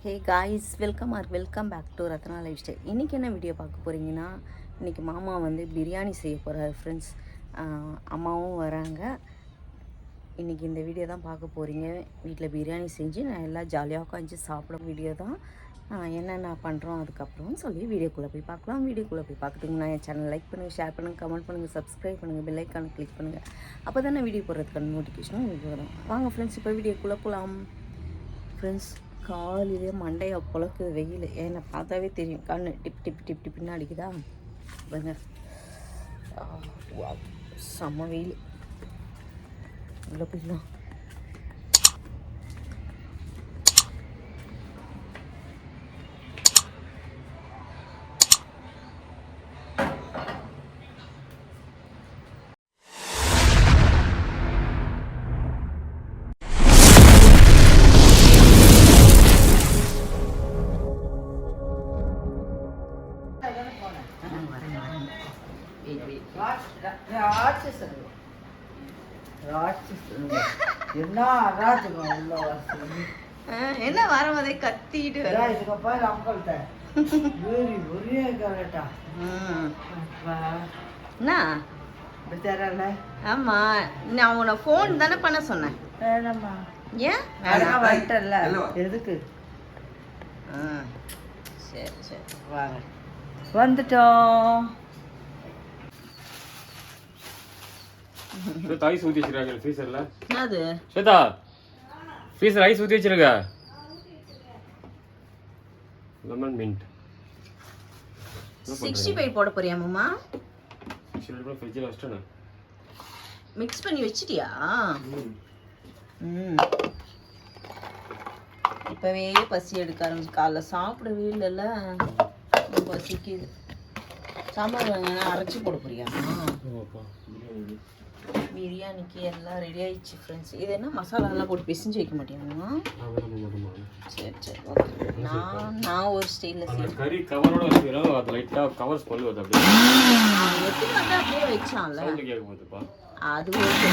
Hey guys, welcome back to Ratna lifestyle. இன்றைக்கி என்ன video பார்க்க போகிறீங்கன்னா, இன்றைக்கி மாமா வந்து பிரியாணி செய்ய போகிறாரு ஃப்ரெண்ட்ஸ். அம்மாவும் வராங்க. இன்றைக்கி இந்த வீடியோ தான் பார்க்க போகிறீங்க. வீட்டில் பிரியாணி செஞ்சு நான் எல்லாம் ஜாலியாக உட்காந்து சாப்பிட வீடியோ தான். என்னென்ன பண்ணுறோம் அதுக்கப்புறம் சொல்லி வீடியோக்குள்ளே போய் பார்க்கலாம். வீடியோக்குள்ளே போய் பார்க்குறதுக்கு நான் என் சேனல் லைக் பண்ணுங்கள், ஷேர் பண்ணுங்கள், கமெண்ட் பண்ணுங்கள், சப்ஸ்கிரைப் பண்ணுங்கள், பெல் ஐக்கானை கிளிக் பண்ணுங்கள். அப்போ தானே வீடியோ போடுறதுக்கான நோட்டிஃபிகேஷனும் உங்களுக்கு வரும். வாங்க ஃப்ரெண்ட்ஸ், இப்போ வீடியோக்குள்ளே போகலாம். ஃப்ரெண்ட்ஸ், காலையிலே மண்டையை பொழக்குது வெயில். என்னை பார்த்தாவே தெரியும், கண்ணு டிப் டிப் டிப் டிப்னு அடிக்குதா பாருங்க. செம்ம வெயில். உள்ள போயிடலாம். என்ன வரும்போதே கத்திட்டு ஆமா, நான் உன்னை போன் தானே பண்ண சொன்னேன். ஏன் எதுக்கு? சரி சரி வாங்க, வந்துட்டோம். ஸ்வேதா ஐஸ் ஊத்தி வச்சிருக்காங்க ஃப்ரீசர்ல. என்னது ஸ்வேதா, ஃப்ரீசர் ஐஸ் ஊத்தி வச்சிருக்க. லெமன் மின்ட் 65 போட போறியா மாமா? சில ஃப்ரிட்ஜ்ல வச்சிட்டேன். மிக்ஸ் பண்ணி வச்சிட்டியா? இப்பவே பசி எடுக்க ஆரம்பிச்சு. காலைல சாப்பிடவே இல்லைல்ல, பசிக்குது. சாம்பார் வேணா அரைச்சி போட போறியா? பிரியாணிக்கு எல்லாம் ரெடி ஆயிடுச்சு ஃப்ரெண்ட்ஸ். இது என்ன மசாலாலாம் போட்டு பிசிஞ்சு வைக்க மாட்டேங்குமா? சரி சரி ஓகே. நான் ஒரு ஸ்டைலில் செய்வேன். கறி கவரோட வச்சிரோம், அது லைட்டா கவர் ஸ்மெல் வருது. அப்படியே எப்படி வந்து அப்படியே வச்சான்ல, சவுண்ட் கேட்க போகுதுப்பா. அது ஓகே.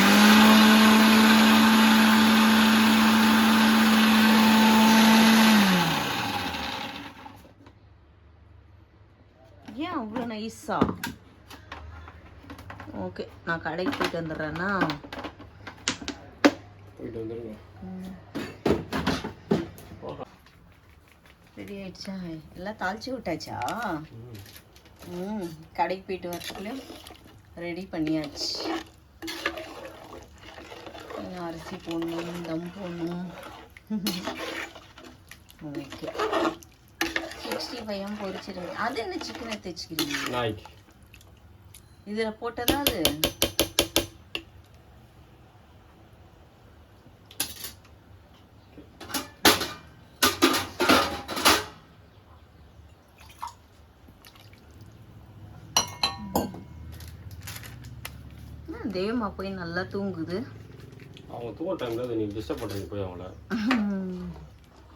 ஏன் அவ்வளோ நைஸா? ஓகே, நான் கடைக்கு போயிட்டு வந்துடுறேன்னா. போயிட்டு வந்துருங்க. ரெடி ஆயிடுச்சா? எல்லாம் தாளிச்சு விட்டாச்சா? கடைக்கு போயிட்டு வரதுக்குள்ளேயும் ரெடி பண்ணியாச்சு. அரிசி போடணும், தம் போடணும். ஓகே, 65 பொரிச்சிருங்க. அது என்ன சிக்கனை தைச்சிக்கிறீங்க? நாய்க்கு இதில் போட்டதா அது? தேவமா போய் நல்லா தூங்குது. அவங்க தூங்க டைம்ல நீங்க டிஸ்டர்ப் பண்றீங்க போய் அவங்கள.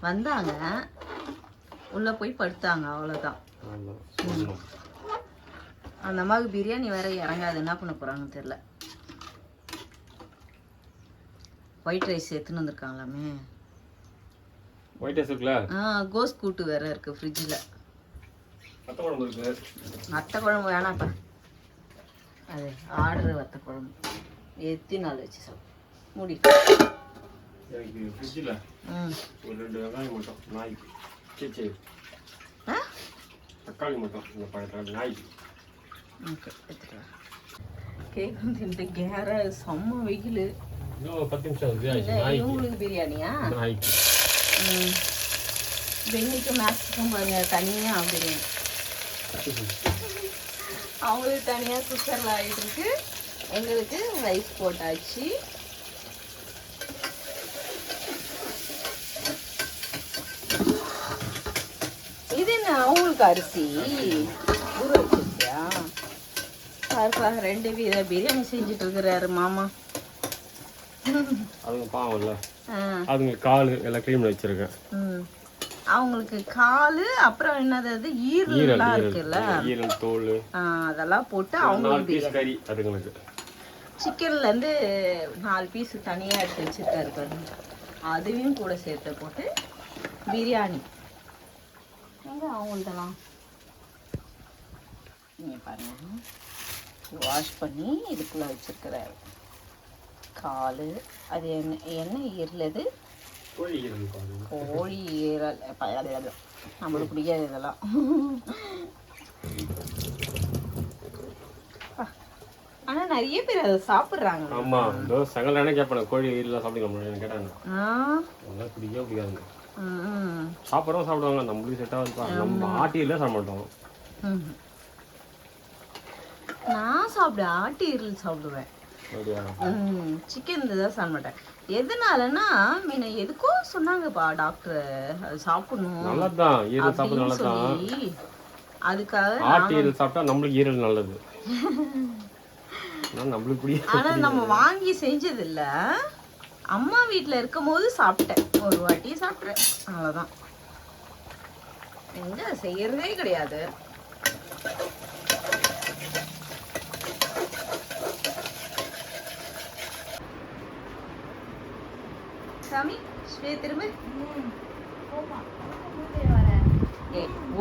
வந்தாங்க, உள்ள போய் படுத்தாங்க, அவ்வளோதான். அந்த அம்மாவுக்கு பிரியாணி வேற இறங்காது, என்ன பண்ண போறாங்கன்னு தெரியல. ஒயிட் ரைஸ் எடுத்துன்னு வந்திருக்காங்களாமே. ஒயிட் ரைஸ் இருக்குல்ல? கோஸ் கூட்டு வேற இருக்கு ஃப்ரிட்ஜில். வத்த குழம்பு இருக்கு. வத்த குழம்பு வேணாப்பா, அது ஆர்டர். வத்த குழம்பு எத்தி நாள் வச்சு சாப்பிடும் மூடி. எனக்கு ஃப்ரிட்ஜில் ஒரு 2 வெங்காயம் மட்டும் நாய்க்கு. சரி தக்காளி மட்டும் இந்த பழத்தில் நாய்க்கு. ஓகே, எடுத்துக்கலாம். கேக் வந்து கேர செம்ம வெயில். இன்னும் 10 நிமிஷம் இவங்களுக்கு பிரியாணியா? நாய்க்கு. பெண்ணிக்கும் மேக்ஸுக்கும் பாருங்க தனியாக பிரியாணி. அவங்களுக்கு தனியாக குக்கரில் ஆகிட்டு இருக்கு, எங்களுக்கு ரைஸ் போட்டாச்சு. இது என்ன அவங்களுக்கு அரிசி ஊற வச்சிருக்கியா? பாருப்பா, 2 வீத பிரியாணி செஞ்சுட்டு இருக்கிறாரு மாமா. அதுங்க பாவம் இல்லை, அதுங்க கால் எல்லாம் க்ளீன் பண்ணி வச்சிருக்கேன். அவங்களுக்கு காலு, அப்புறம் என்னது அது ஈரல்லாம் இருக்குல்ல, ஈரல் தோல் அதெல்லாம் போட்டு அவங்களுக்கு கறி. அதுங்களுக்கு சிக்கன்லேருந்து 4 பீஸ் தனியாக எடுத்து வச்சுருக்காரு பாருங்க. அதையும் கூட சேர்த்து போட்டு பிரியாணி எங்கே அவங்கள்தெல்லாம் நீங்கள் பாருங்கள், வாஷ் பண்ணி இதுக்குள்ளே வச்சுருக்கிற கால். அது என்ன ஈரல்? அது கோழி ஈரல் பாரு. கோழி ஈரல். நம்மளுக்கு பிடிக்காது இதெல்லாம். ஆனால் நிறைய பேர் அதை சாப்பிட்றாங்க. ஆமாம், இதோ சங்கலானே கேட்பாங்க, கோழி ஈரலாம் சாப்பிடுங்க கேட்டாங்க. அதெல்லாம் பிடிக்கவே பிடிக்காதுங்க. சாப்பிட்றவங்க சாப்பிடுவாங்க, நம்மளுக்கு செட் ஆகுதுப்பா. நம்ம ஆட்டியில் சாப்பிட மாட்டோம். நான் சாப்பிடுவேன், ஆட்டு ஈரல் சாப்பிடுவேன். சிக்கன் தான் சாப்பிட மாட்டேன். எதனாலன்னா முன்ன எதுக்கோ சொன்னாங்கப்பா டாக்டர், அது சாப்பிடணும் நல்லதுதான், ஈரல் சாப்பிட நல்லதுதான். அதுக்காக ஆட்டு ஈரல் சாப்பிட்டா நம்மளுக்கு ஈரல் நல்லது. நம்மளுக்கு பிடிக்கும். ஆனா நம்ம வாங்கி செஞ்சது இல்ல, அம்மா வீட்டுல இருக்கும் போது சாப்பிட்டேன், ஒரு வாட்டி சாப்பிட்றேன், அவ்வளவுதான். எங்க செய்யறதே கிடையாது. சாமி திரும்ப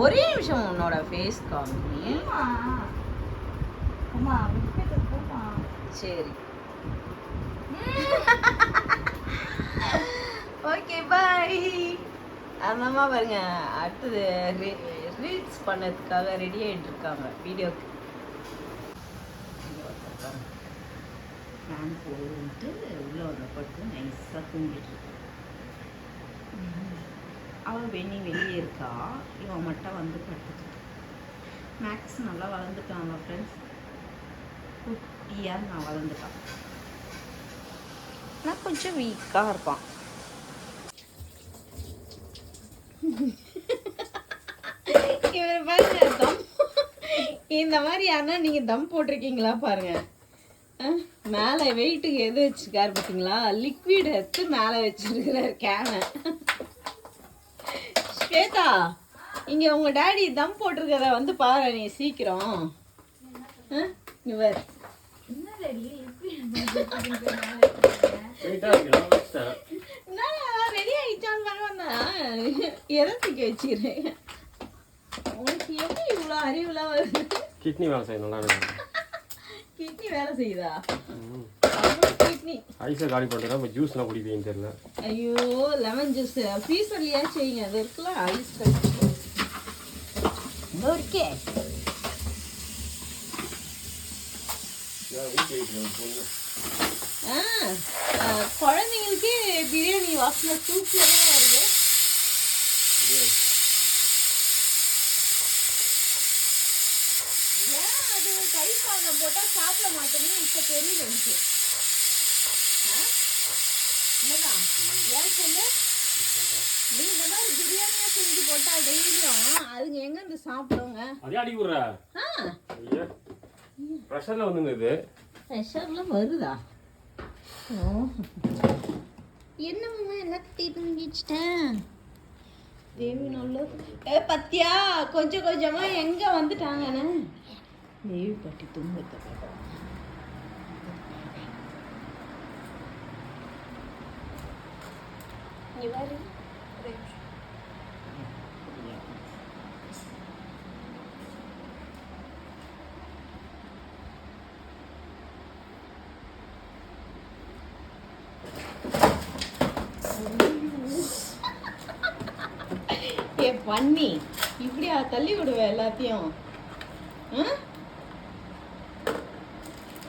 ஒரே நிமிஷம் உன்னோட ஃபேஸ் காமி. சரி, ஓகே பாய். அந்த அம்மா பாருங்க, அடுத்தது ரீல்ஸ் பண்ணதுக்காக ரெடி ஆகிட்டு இருக்காங்க வீடியோக்கு. ஃபேன் போட்டு உள்ளே வந்து பட்டு நைஸாக தூங்கிட்டு இருக்கு. அவள் வெளியே இருக்கா, இவன் மட்டும் வந்து படுத்துட்டு. மேக்ஸ் நல்லா வளர்ந்துட்டாங்க ஃப்ரெண்ட்ஸ், குட்டியாக நான் வளர்ந்துட்டான். ஆனால் கொஞ்சம் வீக்காக இருப்பான். இவர் பாருங்க, தம் இந்த மாதிரி யாருன்னா நீங்கள் தம் போட்டிருக்கீங்களா பாருங்க. மேலே வெயிட்டுக்கு எது வச்சுக்காரு பார்த்தீங்களா, லிக்விட் எடுத்து மேலே வச்சிருக்கிறார் கேனை. ஸ்வேதா, இங்கே உங்கள் டேடி தம் போட்டிருக்கிறத வந்து பாரு நீ சீக்கிரம். இவர் ரெடி ஆகிட்டான்னு பாருன்னா எதை தூக்கி வச்சுக்கிறேன். உனக்கு எப்படி இவ்வளோ அறிவுலாம் வருது? கிட்னி வேலை செய்யணும். கிட்னி வேலை செய்யுதா? கிட்னி ஐஸை காலி பண்ணுறதா, இப்போ ஜூஸ்லாம் குடிப்பீங்கன்னு தெரியல. ஐயோ, லெமன் ஜூஸ் ஃப்ரீசர்லையா செய்யுங்க, அது இருக்குல்ல ஐஸ் இருக்கே. குழந்தைங்களுக்கு பிரியாணி வாசனை சூப்பராக தான் வருது. ஏன் அது கை சாதம் போட்டால் சாப்பிட மாட்டேன்னு இப்போ தெரியுது எனக்கு. என்னதான் ஏன் சொல்லு, நீ இந்த மாதிரி பிரியாணியா செஞ்சு போட்டா டெய்லியும் அதுங்க எங்க இருந்து சாப்பிடுங்க? அதே அடி விடுற ப்ரெஷர்ல வந்துங்க. இது ப்ரெஷர்ல வருதா? ஓ, என்னம்மா எல்லாத்தையும் தூங்கிச்சிட்டேன். தேவி நல்லது. பத்தியா கொஞ்சம் கொஞ்சமா எங்க வந்துட்டாங்கன்னு. தேவி பட்டி தூங்குறத இவரு பண்ணி இப்படியா தள்ளி விடுவேன் எல்லாத்தையும்.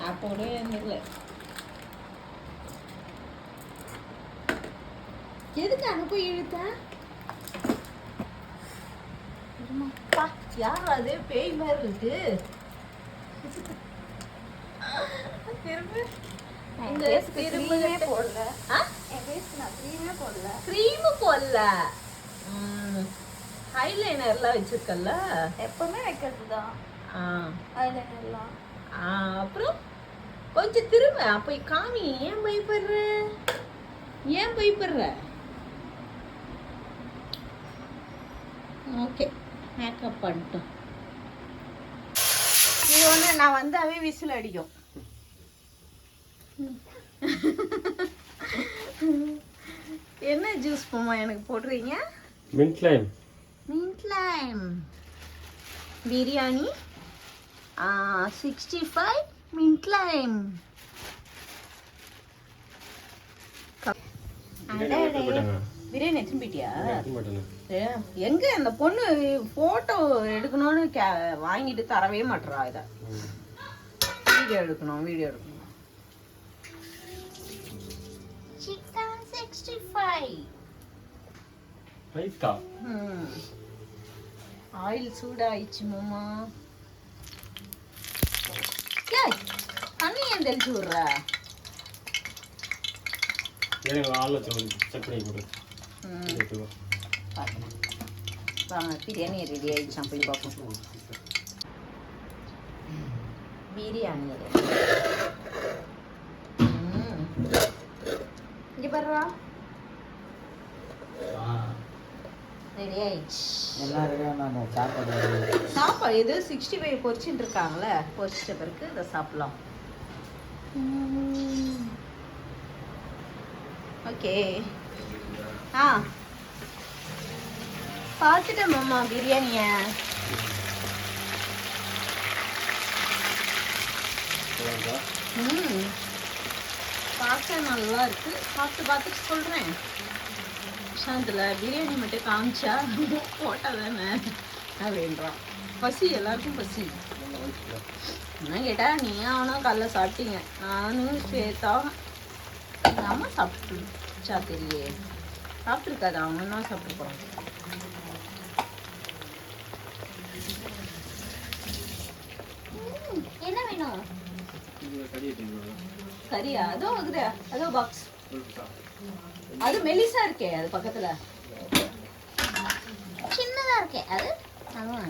அப்போ கூட இல்லை, எதுக்கு அங்க போய் இழுத்த? யார் அது? பேய் மாதிரி இருக்கு. ஹைலைனர்லாம் வச்சிருக்கல, எப்பவுமே வைக்கிறதுதான் ஹைலைனர்லாம். அப்புறம் கொஞ்சம் திரும்ப அப்ப காமி. ஏன் பயப்படுற? ஏன் பயப்படுற? ஓகே, மேக்கப் பண்ணிட்டோம். இது ஒன்று நான் வந்தாவே விசில் அடிக்கும். என்ன ஜூஸ் போமா எனக்கு போடுறீங்க? Mint lime. Mint lime biryani 65 mint lime. Biryani எடுத்துன்னு போயிட்டியா? எங்க அந்த பொண்ணு போட்டோ எடுக்கணும்னு வாங்கிட்டு தரவே மாட்டா. இதை வீடியோ எடுக்கணும். சிக்கன் 65. ஆயில் சூடாயிடுச்சு மாமா. தண்ணி ஏன் தெளிச்சு விடுற? வாங்க பிரியாணி ரெடி ஆயிடுச்சான், போய் பார்ப்போம். பிரியாணி இங்க பாருவா, ரெடி ஆயிடுச்சு. சாப்பாடு இது 65 பொரிச்சுட்டு இருக்காங்களே, பொரிச்சிட்ட பிறகு இதை சாப்பிடலாம். ஓகே. பார்த்துட்டேன் மாமா பிரியாணிய. பார்க்க நல்லா இருக்கு. பார்த்துட்டு சொல்றேன். சாந்தில் பிரியாணி மட்டும் காமிச்சா போட்டா தானே அப்படின்றான். பசி, எல்லாருக்கும் பசி. என்ன கேட்டா நீ அவனும் காலைல சாப்பிட்டீங்க, நானும் ஸ்வேதா எங்கள் அம்மா சாப்பிட்டுச்சா தெரியலையே. சாப்பிட்ருக்காது, அவங்க தான் சாப்பிட்டுருப்பாங்க. என்ன வேணும்? கறியா? அதோ இருக்குதா, அதோ பாக்ஸ். அது மெலிசா இருக்கே, அது பக்கத்துல சின்னதா இருக்கே, அது அதுவும்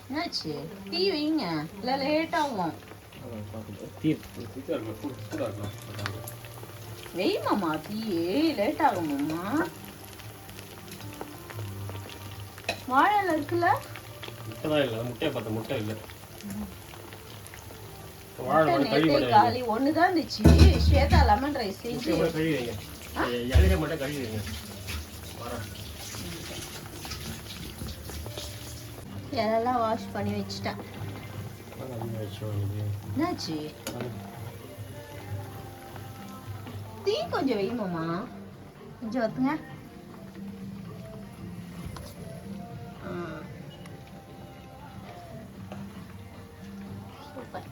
என்னாச்சு? டீ வைங்க, இல்லை லேட் ஆகும். வெய்மாமா டீ, லேட் ஆகுமாம்மா. வாழை இலை இருக்குல்ல? முட்டை இல்லை. காலி ஒண்ணுதான் இருந்துச்சு. ஸ்வேதா லெமன் ரைஸ் செஞ்சு இதெல்லாம் வாஷ் பண்ணி வச்சுட்டேன். என்னாச்சு? டீ கொஞ்சம் வைமாமா, கொஞ்சம் வத்துங்க. சூப்பர்.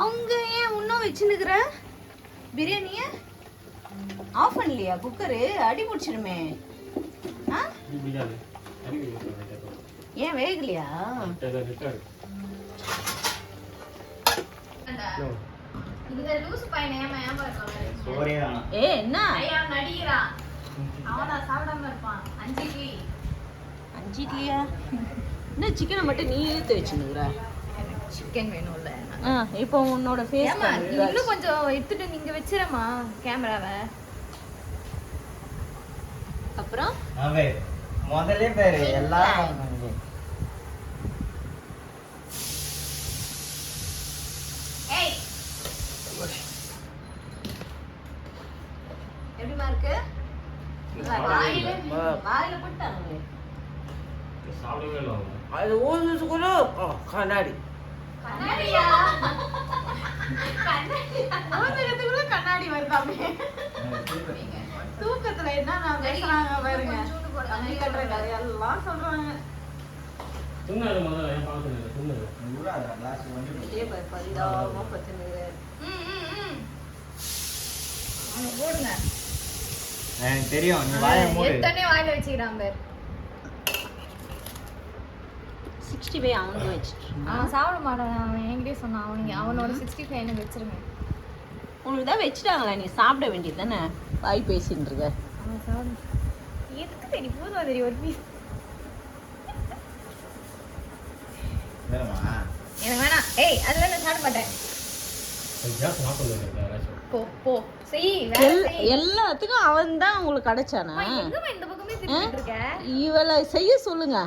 அவங்க ஏன் இன்னும் வச்சுன்னுக்குற பிரியாணிய? ஆஃப் பண்ணலையா குக்கரு? அடி பிடிச்சிருமே. ஏன் வேகலையா? என்ன அஞ்சு இட்லியா? என்ன சிக்கனை மட்டும் நீ எடுத்து வச்சுன்னுக்குற? சிக்கன் வேணும்ல. இப்போ உன்னோட ஃபேஸ் இன்னும் கொஞ்சம் எடுத்துட்டு நீங்க வச்சிரமா கேமராவை. அப்புறம் முதல்ல பேரு எல்லாரும் எப்படிமா இருக்கு? வாயில போட்டாங்க. அது ஊதுறது கூட கண்ணாடி. கண்ணாடியா? ஊதுறதுக்குள்ள கண்ணாடி வருதாமே. தூக்கத்துல என்ன நான் பேசுறாங்க பாருங்க. கண்ணாடி கட்டுற கதையெல்லாம் சொல்றாங்க. பரிதாபமா பச்சுன்னு போடுங்க. எனக்கு தெரியும், நீ வாயை மூடு. எத்தனை வாயில வச்சுக்கிறான் பேர். 65 அவனுக்கு வச்சுட்டு அவன் சாப்பிட மாட்டான். அவன் என்கிட்டயே சொன்னான், அவனோட 65 எனக்கு வச்சிருங்க. உனக்கு தான் வச்சுட்டாங்களா, நீ சாப்பிட வேண்டியது தானே? வாய் பேசின்னு இருக்க. அவன் சாப்பிட எதுக்கு தெரியும்? போதும் தெரியும் ஒரு பீஸ். எனக்கு வேணாம். ஏய் அதெல்லாம் நான் சாப்பிட மாட்டேன். போ போ செய். எல்லாத்துக்கும் அவன் தான் உங்களுக்கு கிடைச்சானா? எங்கம்மா இந்த பக்கமே திரும்பிட்டு இருக்க? இவளை செய்ய சொல்லுங்க.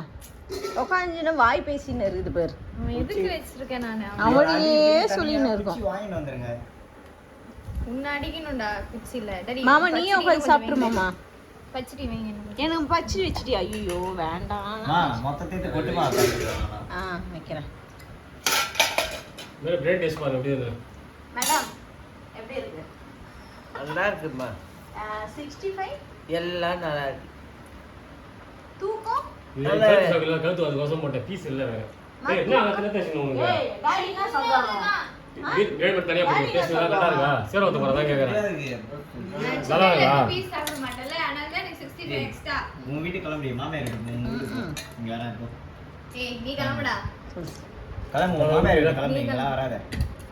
உட்காந்துன்னு வாய் பேசின்னு இருக்குது பேர். அவன் எதுக்கு வச்சிருக்கேன் நானு? அவனையே சொல்லின்னு இருக்கோம். குச்சி வாங்கிட்டு வந்துருங்க. உன்னை அடிக்கணும்டா குச்சில. டேடி மாமா நீயே உட்காந்து சாப்பிட்ரு மாமா. பச்சடி வைங்க எனக்கு. எனக்கு பச்சி வச்சுட்டியா? ஐயோ வேண்டாம். மொத்தத்தை கொட்டுமா? வைக்கிறேன். வேற பிரெட் டேஸ்ட் பாருங்க எப்படி இருக்கு. மேடம் எப்படி இருக்கு? நல்லா இருக்குமா? 65 எல்லாம் நல்லா இருக்கு. தூக்கம் இது கழுத்து அதுக்கோசம் போட்ட பீஸ் இல்லை வேற. என்ன அங்கே டேஸ்ட் உங்களுக்கு? டாடி என்ன சொல்றாங்க? பிரெட் மட்டும் தனியாக போட்டு டேஸ்ட் நல்லா கரெக்டாக இருக்கா? சேர ஒருத்த போகிறதா கேட்குறேன். நல்லா இருக்கா? பீஸ் சாப்பிட மாட்டேல, அதனால தான் எனக்கு 65 எக்ஸ்ட்ரா. உங்க வீட்டுக்கு கிளம்புறியா? மாமா இருக்கு உங்க வீட்டுக்கு. இங்க யாரா இருக்கும்? ஏய் நீ கிளம்புடா. கிளம்பு. உங்க மாமா இருக்கு கிளம்புறீங்களா? வராத.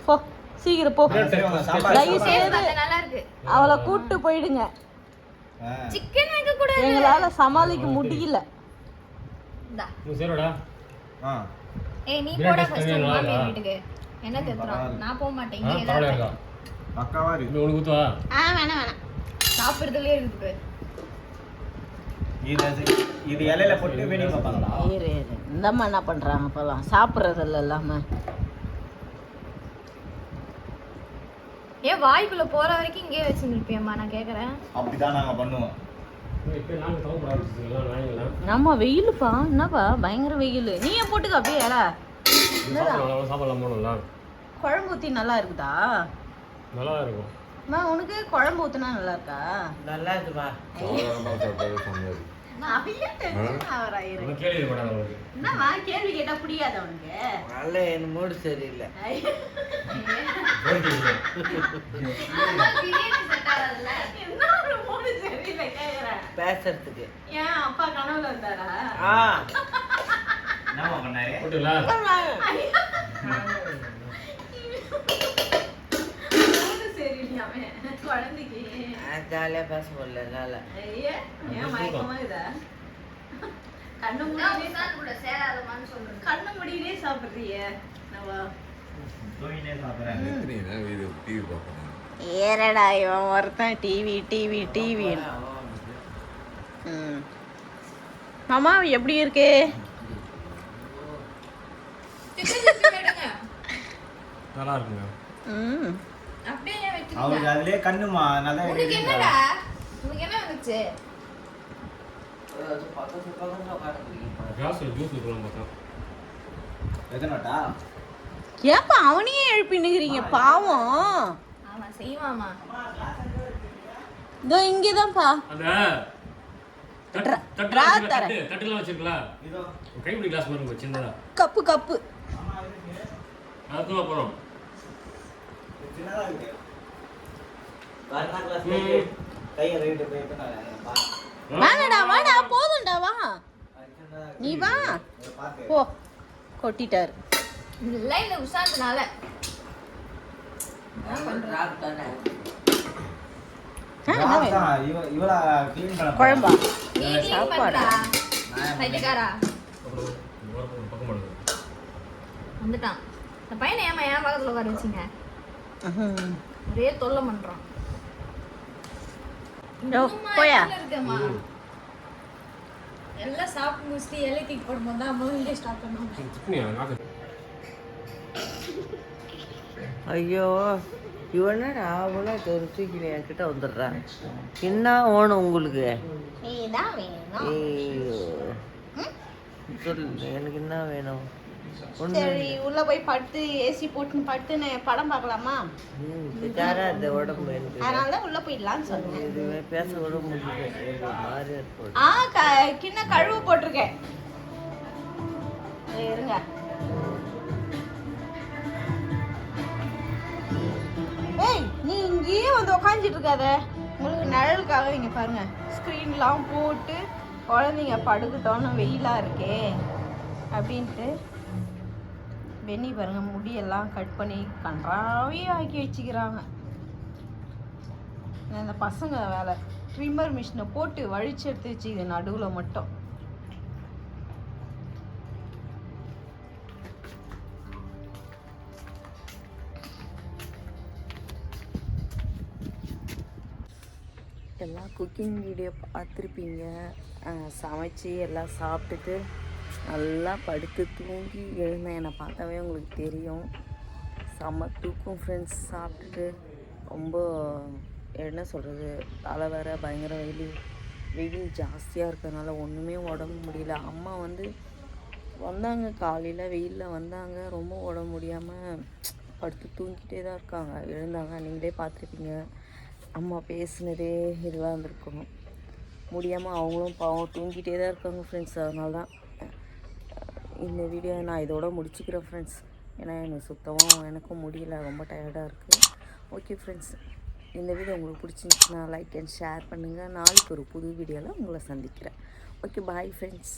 போ சீக்கிரம் போ. சரி உங்க சாப்பாடு தயவு செய்து அது நல்லா இருக்கு. அவளை கூட்டு போயிடுங்க. சிக்கன் வைக்க கூடாது. எங்களால சமாளிக்க முடியல. இந்தா. நீ சேரோடா. ஏய் நீ போடா ஃபர்ஸ்ட் உங்க மாமி வீட்டுக்கு. என்ன தெத்துறோம்? நான் போக மாட்டேன். இங்கே பரவாயில்ல தான் இருக்கா? பக்காவா இருக்கு. இப்போ உனக்கு ஊற்றுவா? வேணாம். சாப்பிடுறதுலயே இருக்குது. இது இலையில போட்டு வேணி பார்ப்பாங்களா? இரு. இந்த அம்மா என்ன பண்றாங்க இப்பெல்லாம்? சாப்பிட்றதில்ல இல்லாம. ஏன் வாய்க்குள்ள போற வரைக்கும் இங்கே வச்சிருந்திருப்பியம்மா? நான் கேக்குறேன். அப்படிதான் நாங்க பண்ணுவோம். இப்போ நாங்கள் தவப்பட ஆரம்பிச்சிருக்கலாம் நாயங்களாம். நம்ம வெயிலுப்பா. என்னப்பா பயங்கர வெயில். நீயே போட்டுக்க அப்படியே இலை. சாப்பிடலாம் போகணும்ல. குழம்பு ஊற்றி நல்லா இருக்குதா? நல்லா இருக்கும். அம்மா உனக்கு குழம்பு ஊற்றினா நல்லா இருக்கா? நல்லா இருக்குமா? ஒன்றும் கேள்விப்படாத உங்களுக்கு. என்னம்மா கேள்வி கேட்டா புரியாது அவனுக்கு? நல்ல என் மூடு சரியில்லை. பேசுறதுக்கு ஏன் அப்பா கனவுல இருந்தாரா? என்ன பண்ணாரு? போட்டுங்களா? சரியில்லாம குழந்தைக்கு ஜாலியா பேச முடியல என்னால. ஐயா, ஏன் மயக்கமா இதா? கண்ணு முடியிலே சாப்பிடுறிய? தூங்கினே சாப்பிடுறேன். ஏறடா இவன் ஒருத்தன் டிவி. மாமா எப்படி இருக்கு? நல்லா இருக்குங்க. அப்படியே ஏன் வைக்கிறீங்க? அவருக்கு அதுலயே கண்ணுமா நல்லா உனக்கு என்னடா? உனக்கு என்ன வந்துச்சு? கிளாஸ்ல ஜூஸ் ஊற்றலாம் பார்த்தா. எதனாட்டா? ஏப்பா அவனையே எழுப்பினுக்கிறீங்க பாவம். ஆமா செய்வாமா. இதோ இங்கேதான்ப்பா. அந்த தரேன். தட்டுலாம் வச்சிருக்கலாம். கைப்பிடி கிளாஸ் மாதிரி சின்னதா. கப்பு அதுதான் போகிறோம். சின்னதா இருக்கு. கார்னா கிளாஸ் கையை ரைட்டு போயிட்டு வாடா போதும்டா வா. நீ வா போ. கொட்டிட்டாரு. இல்ல இந்த உஷாந்தனால. இவளா க்ளீன் பண்ண குழம்பா? நீ சாப்பாடு. பைத்தியக்காரா பக்கம் பண்ணுங்க. வந்துட்டான். இந்த பையனை ஏமா ஏன் பக்கத்துல உட்கார வச்சிங்க? ஒரே தொல்லை பண்றான். போயா இருக்கேம்மா. எல்லாம் சாப்பிட்டு முடிச்சுட்டு இலைக்கு போடும்போது தான் அம்மா வீடியோ ஸ்டார்ட் பண்ணுவோம். ஐயோ இவனடா அவளா தூக்கில என்கிட்ட வந்துடுறான். என்ன வேணும் உங்களுக்கு? நீதான் வேணும். ஐயோ சொல்லு எனக்கு என்ன வேணும்? சரி உள்ள போய் படுத்து ஏசி போட்டுன்னு படுத்துன்னு படம் பார்க்கலாமா? பிச்சாரா இந்த உடம்பு எனக்கு. அதனால தான் உள்ள போயிடலான்னு சொன்னேன். இதுவே பேச விட முடியல. மாதிரியா இருக்கு. கிண்ண கழுவு போட்டிருக்கேன். இருங்க. ஏய் நீ இங்கேயே வந்து உக்காந்துட்டு இருக்காத. உங்களுக்கு நிழலுக்காக இங்க பாருங்க ஸ்க்ரீன்லாம் போட்டு குழந்தைங்க படுக்கட்டோன்னு வெயிலா இருக்கே அப்படின்ட்டு வெண்ணி பாருங்க முடியெல்லாம் கட் பண்ணி கன்றாவே ஆக்கி வச்சுக்கிறாங்க. இந்த பசங்க வேலை ட்ரிம்மர் மிஷினை போட்டு வழிச்சு எடுத்து வச்சுக்குது நடுவில் மட்டும். எல்லாம் குக்கிங் வீடியோ பார்த்துருப்பீங்க. சமைச்சு எல்லாம் சாப்பிட்டுட்டு நல்லா படுத்து தூங்கி எழுந்தேன். என்னை பார்த்தாவே உங்களுக்கு தெரியும். செம்ம தூக்கம் ஃப்ரெண்ட்ஸ். சாப்பிட்டுட்டு ரொம்ப என்ன சொல்கிறது, தலை வேற பயங்கர வெயில் ஜாஸ்தியாக இருக்கிறதுனால ஒன்றுமே உடம்பு முடியல. அம்மா வந்து வந்தாங்க காலையில், வெயிலில் வந்தாங்க. ரொம்ப உடம்பு முடியாமல் படுத்து தூங்கிட்டே தான் இருக்காங்க. எழுந்தாங்க, நீங்களே பார்த்துருப்பீங்க. அம்மா பேசுனதே இதுவாக இருந்திருக்கணும். முடியாமல் அவங்களும் பாவம் தூங்கிட்டே தான் இருக்காங்க ஃப்ரெண்ட்ஸ். அதனால தான் இந்த வீடியோ நான் இதோட முடிச்சுக்கிறேன் ஃப்ரெண்ட்ஸ். ஏன்னா எனக்கு சுத்தமாக எனக்கும் முடியல, ரொம்ப டயர்டாக இருக்குது. ஓகே ஃப்ரெண்ட்ஸ், இந்த வீடியோ உங்களுக்கு பிடிச்சிருந்துச்சுன்னா லைக் அண்ட் ஷேர் பண்ணுங்கள். நாளைக்கு ஒரு புது வீடியோவில் உங்களை சந்திக்கிறேன். Okay, bye friends.